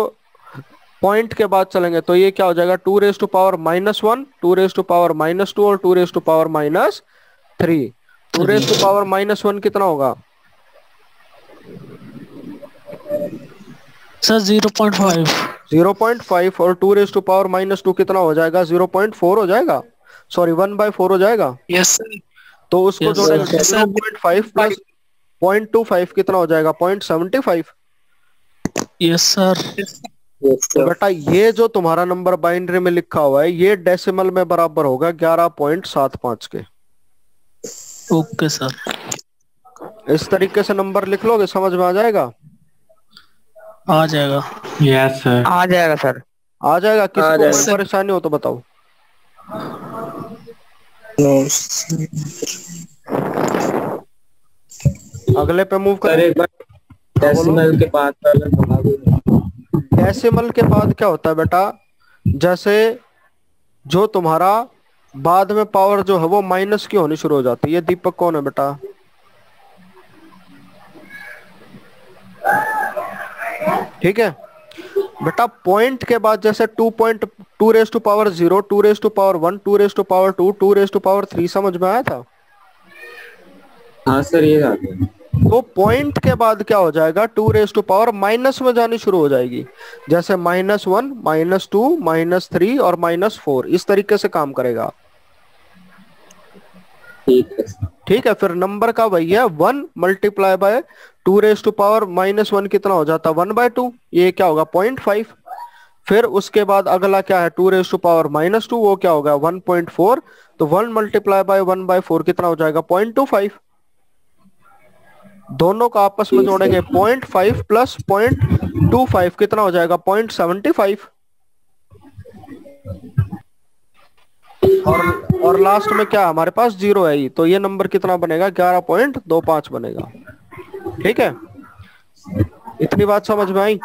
पॉइंट के बाद चलेंगे तो ये क्या हो जाएगा? 2 raise to power -1, 2 raise to power -2 और 2 raise to power -3। 2 raise to power -1 कितना होगा? सर 0.5। 0.5 और 2 रेज़ टू पावर -2 कितना हो जाएगा? 0.4 हो जाएगा। सॉरी 1/4 हो जाएगा। Yes sir. तो उसको जोड़ेंगे 0.5 प्लस 0.25 कितना हो जाएगा? 0.75। Yes sir. तो बेटा ये जो तुम्हारा नंबर बाइनरी में लिखा हुआ है ये डेसिमल में बराबर होगा 11.75 के। Okay sir. इस तरीके से नंबर लिख लोगे, समझ में आ जाएगा? आ जाएगा। Yes sir. आ जाएगा सर। आ जाएगा। किसी को कोई परेशानी हो तो बताओ। अगले पे मूव करें। डेसिमल के बाद डेसिमल के बाद क्या होता है बेटा? जैसे जो तुम्हारा बाद में पावर जो है वो माइनस की होनी शुरू हो जाती है। ये दीपक कौन है बेटा? ठीक है बेटा, पॉइंट के बाद जैसे 2 raise to power 0, 2 raise to power 1, 2 raise to power 2, 2 raise to power 3, समझ में आया था? हाँ सर ये आ गया। तो पॉइंट के बाद क्या हो जाएगा? 2 रेज़ टू पावर माइनस में जानी शुरू हो जाएगी। जैसे -1, -2, -3 और -4 इस तरीके से काम करेगा। ठीक है, फिर नंबर का वही है 1 multiply by 2 raise to power -1 कितना हो जाता है? 1/2। ये क्या होगा? 0.5। फिर उसके बाद अगला क्या है? 2 रेज़ टू पावर -2, वो क्या होगा? 1.4। तो 1 मल्टीप्लाई बाय 1/4 कितना हो जाएगा? 0.25। दोनों का आपस में जोड़ेंगे 0.5 प्लस 0.25 कितना हो जाएगा? 0.75। और लास्ट में क्या हमारे पास 0 है ही, तो ये नंबर कितना बनेगा? 11.25 बनेगा। ठीक है, इतनी बात समझ में आई?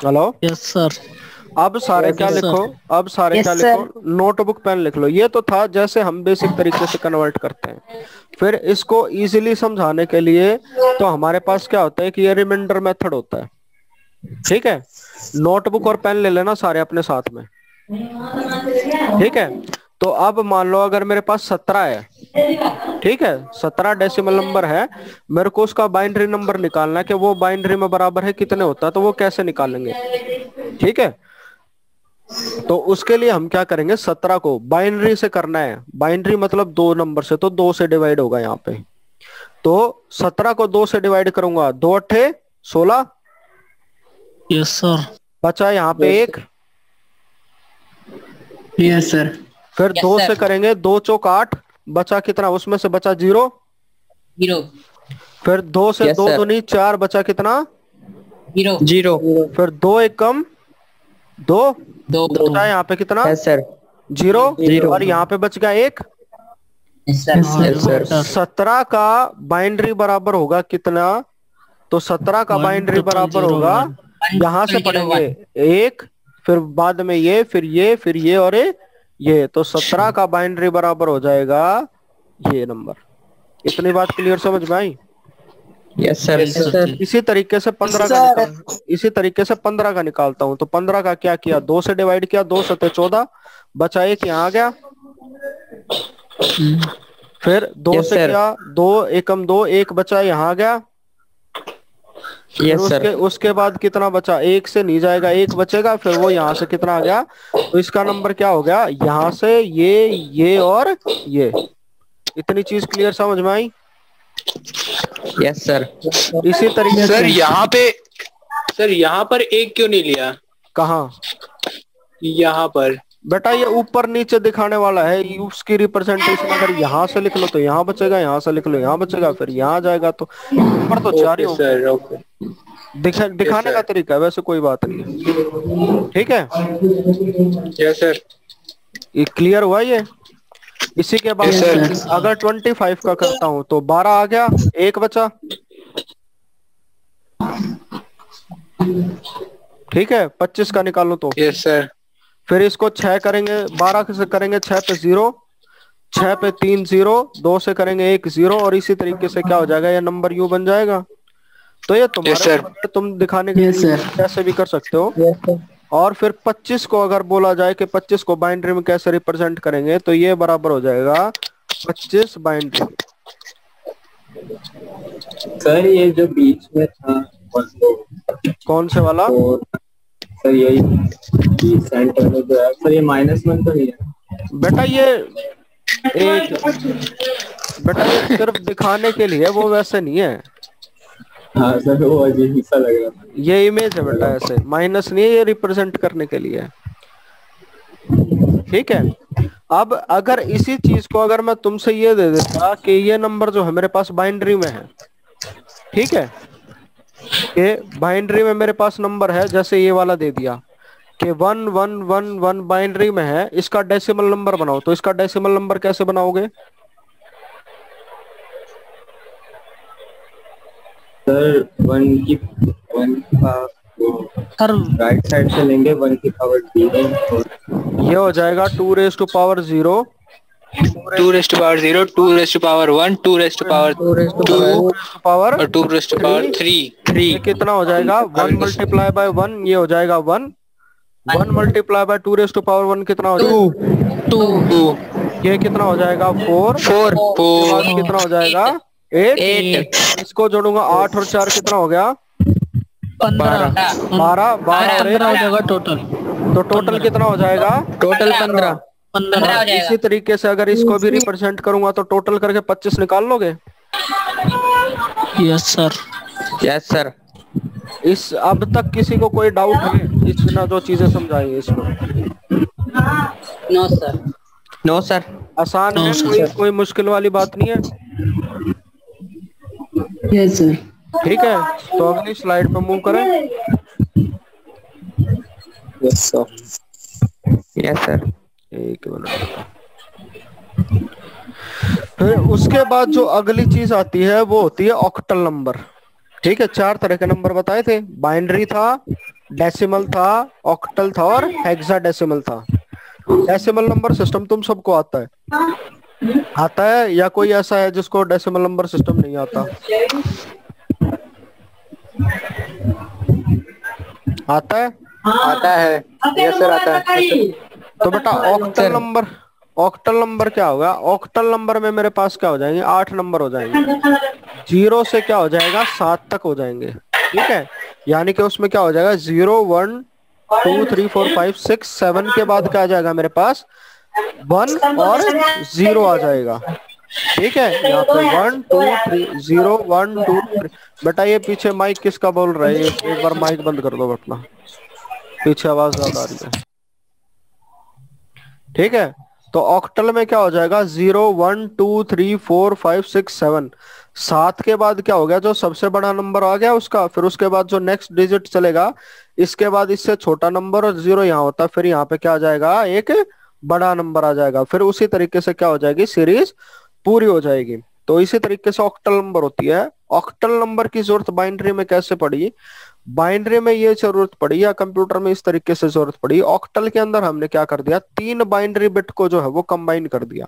हेलो। Yes sir. अब सारे क्या लिखो? अब सारे क्या लिखो? नोटबुक पेन लिख लो। ये तो था जैसे हम बेसिक तरीके से कन्वर्ट करते हैं। फिर इसको इजीली समझाने के लिए तो हमारे पास क्या होता है कि ये रिमाइंडर मेथड होता है। ठीक है, नोटबुक और पेन ले लेना सारे अपने साथ में। ठीक है, तो अब मान लो अगर मेरे पास 17 है, ठीक है, 17 डेसिमल नंबर है, मेरे को उसका बाइनरी नंबर निकालना है कि वो बाइनरी में बराबर है कितने होता है। तो वो कैसे निकालेंगे? ठीक है, तो उसके लिए हम क्या करेंगे? 17 को बाइनरी से करना है। बाइनरी मतलब 2 नंबर से, तो 2 से डिवाइड होगा यहाँ पे। तो 17 को 2 से डिवाइड करूंगा, 2 8 16। Yes sir. बचा यहाँ पे 1। Yes sir. फिर 2 से करेंगे, 2 चौक 8, बचा कितना? उसमें से बचा 0। फिर 2 से 2 दूनी 4, बचा कितना? 0। फिर 2 1 कम 2, बचा यहाँ पे कितना? Yes sir. 0। और यहाँ पे बच गया 1। 17 का बाइनरी बराबर होगा कितना? तो 17 का बाइनरी बराबर होगा, यहाँ से पढ़ेंगे 1, फिर बाद में ये, फिर ये, फिर ये और ये। तो 17 का बाइनरी बराबर हो जाएगा ये नंबर। इतनी बात क्लियर समझ में आई? Yes sir. इसी तरीके से 15 का निकालता हूँ। तो 15 का क्या किया? 2 से डिवाइड किया, 2 7 14, बचा 1 यहाँ आ गया। फिर 2 से किया, 2 1 2, 1 बचा यहाँ आ गया। उसके बाद कितना बचा? 1 से नहीं जाएगा, 1 बचेगा, फिर वो यहाँ से कितना आ गया? तो इसका नंबर क्या हो गया? यहाँ से ये और ये। इतनी चीज क्लियर समझ में आई? Yes sir. इसी तरीके सर से यहाँ पर एक क्यों नहीं लिया? कहाँ यहाँ पर बेटा, ये ऊपर नीचे दिखाने वाला है, उसकी रिप्रेजेंटेशन अगर यहाँ से लिख लो तो यहाँ बचेगा, यहाँ से लिख लो यहाँ बचेगा, फिर यहाँ जाएगा तो ऊपर तो चार ही ओके होंगे। Sir, okay. दिखाने का तरीका है, वैसे कोई बात नहीं है। ठीक है, यस सर। ये क्लियर हुआ ये? इसी के बाद Yes, sir. अगर 25 का करता हूँ तो 12 आ गया, एक बचा। ठीक है, 25 का निकालो तो। Yes sir. फिर इसको 6 करेंगे, 12 से करेंगे 6 पे 0, 6 पे 3 0, 2 से करेंगे 1 0, और इसी तरीके से क्या हो जाएगा, ये नंबर यू बन जाएगा। तो ये तुम्हारे ऊपर है, तुम दिखाने के लिए कैसे भी कर सकते हो। और फिर 25 को अगर बोला जाए कि 25 को बाइनरी में कैसे रिप्रेजेंट करेंगे, तो ये बराबर हो जाएगा 25 बाइनरी। सर ये जो बीच में था कौन से वाला? सर यही सेंटर में जो है सर, ये -1 तो नहीं है बेटा, ये सिर्फ दिखाने के लिए, वो वैसे नहीं है। हाँ सर, वो अजीब सा लग रहा था। ये इमेज है बेटा, ऐसे माइनस नहीं है, ये रिप्रेजेंट करने के लिए। ठीक है, अब अगर इसी चीज को अगर मैं तुमसे ये दे देता कि ये नंबर जो है मेरे पास बाइनरी में है, ठीक है, ये बाइनरी में मेरे पास नंबर है, जैसे ये वाला दे दिया कि 1 1 1 1 बाइनरी में है, इसका डेसिमल नंबर बनाओ, तो इसका डेसिमल नंबर कैसे बनाओगे? सर 1 की सर राइट साइड से लेंगे 1 की पावर 3, ये हो जाएगा 2 raise to power 0, 2 raise to power 0, 2 raise to power 1, 2 raise to power 2 power और 2 रेज़ टू पावर 3। ये कितना हो जाएगा? 1 मल्टीप्लाई बाय 1, ये हो जाएगा 1। 1 multiply by 2 raise to power 1 कितना हो जाएगा? 2। ये कितना हो जाएगा? 4। कितना हो जाएगा? 8। इसको जोड़ूंगा 8 और 4 कितना हो गया? 12 और 1 हो जाएगा टोटल। तो टोटल कितना हो जाएगा? टोटल 15। 15 हो जाएगा। इसी तरीके से अगर इसको भी रिप्रेजेंट करूंगा तो टोटल करके 25 निकाल लोगे? Yes sir. Yes sir. इस अब तक किसी को कोई डाउट है इस बिना जो चीजें समझाई इसको? No sir. No sir. आसान है, कोई मुश्किल वाली बात नहीं है। Yes sir. ठीक है, तो अगली स्लाइड पे मूव करें। Yes sir. Yes sir. एक मिनट। फिर उसके बाद जो अगली चीज आती है वो होती है ऑक्टल नंबर। ठीक है, 4 तरह के नंबर बताए थे, बाइनरी था, डेसिमल था, ऑक्टल था और हेक्साडेसिमल था। डेसिमल नंबर सिस्टम तुम सबको आता है या कोई ऐसा है जिसको डेसिमल नंबर सिस्टम नहीं आता? आता है? आता है। यस सर, आता है। तो बेटा ऑक्टल नंबर क्या होगा? ऑक्टल नंबर में मेरे पास क्या हो जाएंगे? 8 नंबर हो जाएंगे। 0 से क्या हो जाएगा? 7 तक हो जाएंगे। ठीक है, यानी कि उसमें क्या हो जाएगा? 0 1 2 3 4 5 6 7 के बाद क्या आ जाएगा मेरे पास? 1 और 0 आ जाएगा। ठीक है, यहाँ पे 1 2 3 0 1 2 3। बेटा ये पीछे माइक किसका बोल रहा है? एक बार माइक बंद कर दो अपना, पीछे आवाज ज्यादा आ रही है। ठीक है, तो ऑक्टल में क्या हो जाएगा? 0 1 2 3 4 5 6 7। 7 के बाद क्या हो गया? जो सबसे बड़ा नंबर आ गया उसका, फिर उसके बाद जो नेक्स्ट डिजिट चलेगा, इसके बाद इससे छोटा नंबर और 0 यहाँ होता है, फिर यहाँ पे क्या आ जाएगा? एक बड़ा नंबर आ जाएगा। फिर उसी तरीके से क्या हो जाएगी? सीरीज पूरी हो जाएगी। तो इसी तरीके से ऑक्टल नंबर होती है। ऑक्टल नंबर की जरूरत बाइनरी में कैसे पड़ी? बाइनरी में ये जरूरत पड़ी या कंप्यूटर में इस तरीके से जरूरत पड़ी, ऑक्टल के अंदर हमने क्या कर दिया? 3 बाइनरी बिट को जो है वो कंबाइन कर दिया।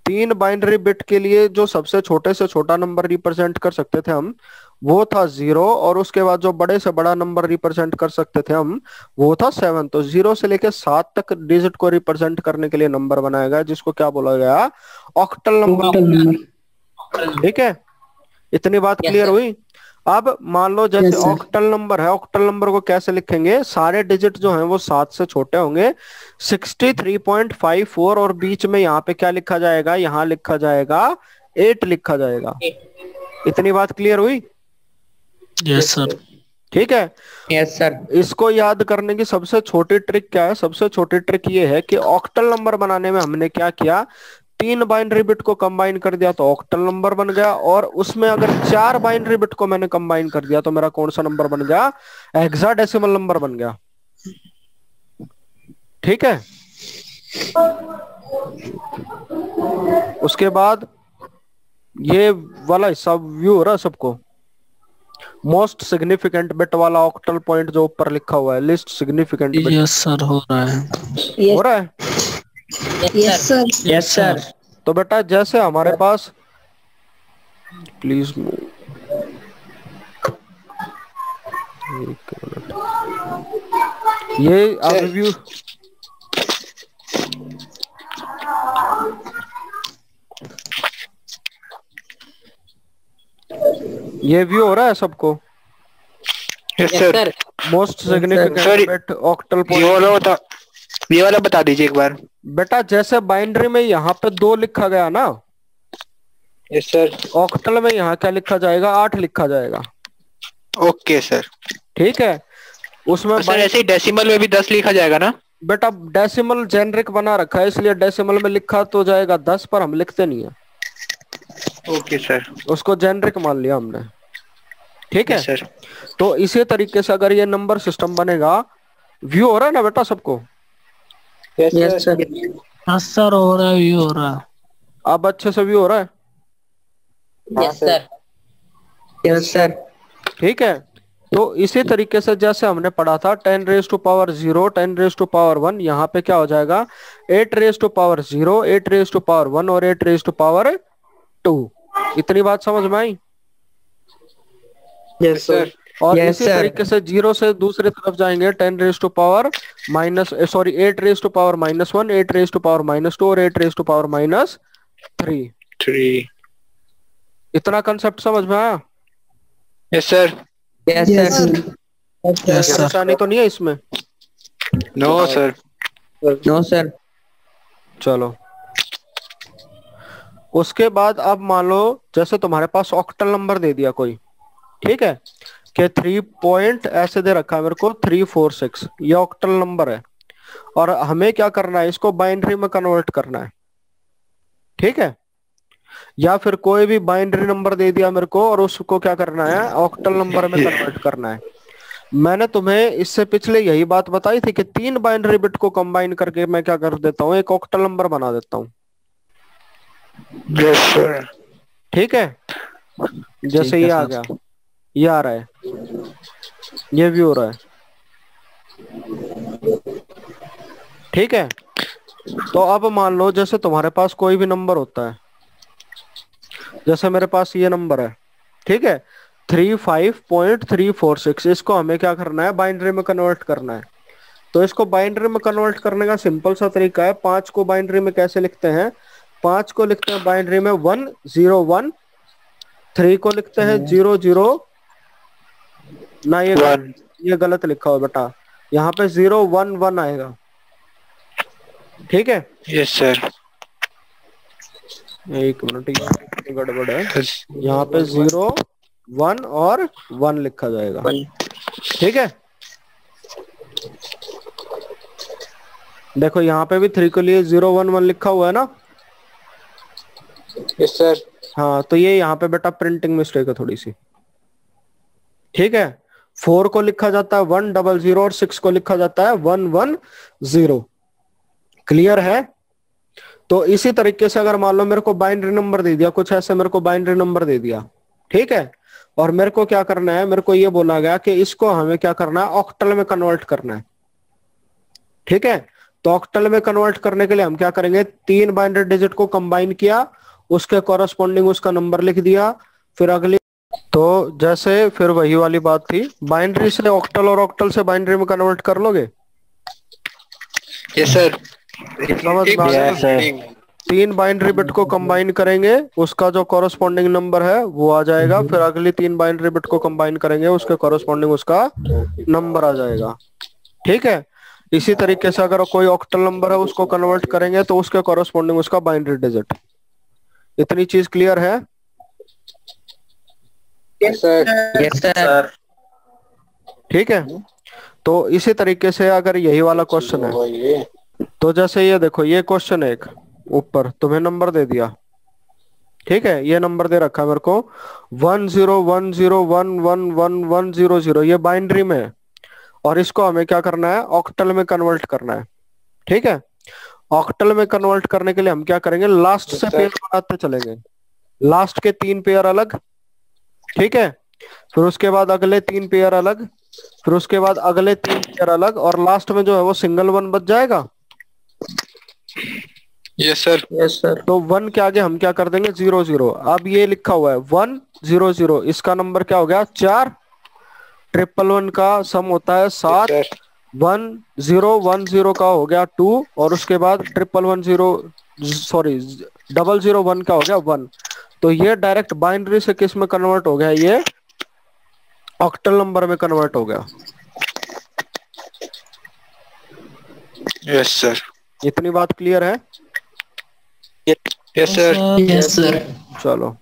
3 बाइनरी बिट के लिए जो सबसे छोटे से छोटा नंबर रिप्रेजेंट कर सकते थे हम, वो था 0, और उसके बाद जो बड़े से बड़ा नंबर रिप्रेजेंट कर सकते थे हम, वो था 7। तो 0 से लेके 7 तक डिजिट को रिप्रेजेंट करने के लिए नंबर बनाया गया, जिसको क्या बोला गया? Octal number. ठीक है, इतनी बात क्लियर हुई? अब मान लो जैसे ऑक्टल नंबर है, ऑक्टल नंबर को कैसे लिखेंगे? सारे डिजिट जो हैं वो 7 से छोटे होंगे, 63.54, और बीच में यहाँ पे क्या लिखा जाएगा? यहाँ लिखा जाएगा 8 लिखा जाएगा। इतनी बात क्लियर हुई? Yes sir. ठीक है। Yes sir. इसको याद करने की सबसे छोटी ट्रिक क्या है? सबसे छोटी ट्रिक ये है कि ऑक्टल नंबर बनाने में हमने क्या किया, 3 बाइनरी बिट को कंबाइन कर दिया तो ऑक्टल नंबर बन गया, और उसमें अगर 4 बाइनरी बिट को मैंने कंबाइन कर दिया तो मेरा कौन सा नंबर बन गया? हेक्साडेसिमल नंबर बन गया। ठीक है। उसके बाद ये वाला हिस्सा व्यू हो रहा है सबको? मोस्ट सिग्निफिकेंट बिट वाला ऑक्टल पॉइंट जो ऊपर लिखा हुआ है, least significant bit. Yes sir हो रहा है। हो रहा है? Yes sir. Yes sir. तो बेटा जैसे हमारे पास, प्लीज एक मिनट, ये अब व्यू ये व्यू हो रहा है सबको? Yes sir. Most significant bit octal point. ये वाला बता दीजिए एक बार। बेटा जैसे बाइनरी में यहाँ पे 2 लिखा गया ना, यस सर। ऑक्टल में यहाँ क्या लिखा जाएगा? 8 लिखा जाएगा। Okay sir. ठीक है। उसमें सर ऐसे ही डेसिमल में भी 10 लिखा जाएगा ना? बेटा डेसिमल जेनरिक बना रखा है, इसलिए डेसिमल में लिखा तो जाएगा 10, पर हम लिखते नहीं है। Okay sir. उसको जेनरिक मान लिया हमने। ठीक है सर। तो इसी तरीके से अगर ये नंबर सिस्टम बनेगा, व्यू हो रहा है ना बेटा सबको? Yes sir. हाँ सर हो रहा है, व्यू हो रहा है। अब अच्छे से व्यू हो रहा है? Yes sir. Yes sir. ठीक है। तो इसी तरीके से जैसे हमने पढ़ा था 10 raise to power 0, 10 raise to power 1, यहाँ पे क्या हो जाएगा? 8 raise to power 0, 8 raise to power 1 और 8 रेज टू पावर 2। इतनी बात समझ में आई? Yes sir. और Yes, इसी sir. तरीके से 0 से दूसरी तरफ जाएंगे, 10 raise to power minus, sorry 8 raise to power -1, 8 raise to power -2 और 8 रेज टू पावर -3। 3। इतना कंसेप्ट समझ में आया? Yes sir. Yes sir. Yes sir. परेशानी तो नहीं है इसमें? No sir. No sir. चलो उसके बाद अब मान लो जैसे तुम्हारे पास ऑक्टल नंबर दे दिया कोई, ठीक है, कि 3 पॉइंट ऐसे दे रखा है मेरे को 346, ये ऑक्टल नंबर है, और हमें क्या करना है? इसको बाइनरी में कन्वर्ट करना है। ठीक है। या फिर कोई भी बाइनरी नंबर दे दिया मेरे को और उसको क्या करना है? ऑक्टल नंबर में कन्वर्ट करना है। मैंने तुम्हें इससे पिछले यही बात बताई थी कि 3 बाइनरी बिट को कंबाइन करके मैं क्या कर देता हूँ? एक ऑक्टल नंबर बना देता हूँ। Yes sir. ठीक है। जैसे ये आ गया, ये आ रहा है, ये भी हो रहा है। ठीक है। तो अब मान लो जैसे तुम्हारे पास कोई भी नंबर होता है, जैसे मेरे पास ये नंबर है, ठीक है, 35.346, इसको हमें क्या करना है? बाइनरी में कन्वर्ट करना है। तो इसको बाइनरी में कन्वर्ट करने का सिंपल सा तरीका है। 5 को बाइनरी में कैसे लिखते हैं? 5 को लिखते हैं बाइनरी में 101, 3 को लिखते हैं 00, ना ये गलत लिखा हो बेटा, यहाँ पे 011 आएगा। ठीक है। Yes sir. एक मिनट, ये गड़बड़ है, यहाँ पे 0, 1 और 1 लिखा जाएगा। ठीक है। देखो यहाँ पे भी 3 के लिए 011 लिखा हुआ है ना? Yes sir. हाँ, तो ये यहाँ पे बेटा प्रिंटिंग मिस्टेक है थोड़ी सी। ठीक है। 4 को लिखा जाता है 100 और 6 को लिखा जाता है 110। क्लियर है? तो इसी तरीके से अगर मान लो मेरे को बाइनरी नंबर दे दिया, कुछ ऐसे मेरे को बाइनरी नंबर दे दिया, ठीक है, और मेरे को क्या करना है? मेरे को ये बोला गया कि इसको हमें क्या करना है? ऑक्टल में कन्वर्ट करना है। ठीक है। तो ऑक्टल में कन्वर्ट करने के लिए हम क्या करेंगे? 3 बाइनरी डिजिट को कंबाइन किया, उसके कॉरस्पॉन्डिंग उसका नंबर लिख दिया, फिर अगली, तो जैसे फिर वही वाली बात थी, बाइनरी से ऑक्टल और ऑक्टल से बाइनरी में कन्वर्ट कर लोगे? Yes sir. समझ में आ गया? 3 बाइनरी बिट को कंबाइन करेंगे, उसका जो कॉरस्पॉन्डिंग नंबर है वो आ जाएगा, फिर अगली 3 बाइनरी बिट को कंबाइन करेंगे, उसके कॉरस्पॉन्डिंग उसका नंबर आ जाएगा। ठीक है। इसी तरीके से अगर कोई ऑक्टल नंबर है उसको कन्वर्ट करेंगे तो उसके कॉरस्पॉन्डिंग उसका बाइनरी डिजिट। इतनी चीज क्लियर है? Yes sir. ठीक है, तो इसी तरीके से अगर यही वाला क्वेश्चन है तो जैसे ये देखो, ये क्वेश्चन है एक ऊपर तुम्हें नंबर दे दिया, ठीक है, ये नंबर दे रखा है मेरे को 1010111110, ये बाइनरी में है और इसको हमें क्या करना है, ऑक्टल में कन्वर्ट करना है। ठीक है, ऑक्टल में कन्वर्ट करने के लिए हम क्या करेंगे, लास्ट से पेयर बनाते चलेंगे, लास्ट के 3 पेयर अलग, ठीक है, फिर उसके बाद अगले 3 पेयर अलग, फिर उसके बाद अगले 3 पेयर अलग, और लास्ट में जो है वो सिंगल 1 बच जाएगा। Yes sir. Yes sir. तो 1 के आगे हम क्या कर देंगे, 0 0। अब ये लिखा हुआ है 1 0 0, इसका नंबर क्या हो गया, 4। 111 का सम होता है 7, 1 0 1 0 का हो गया 2, और उसके बाद 111 001 का हो गया 1। तो ये डायरेक्ट बाइनरी से किस में कन्वर्ट हो गया, ये ऑक्टल नंबर में कन्वर्ट हो गया। Yes sir. इतनी बात क्लियर है? Yes sir. Yes sir. चलो।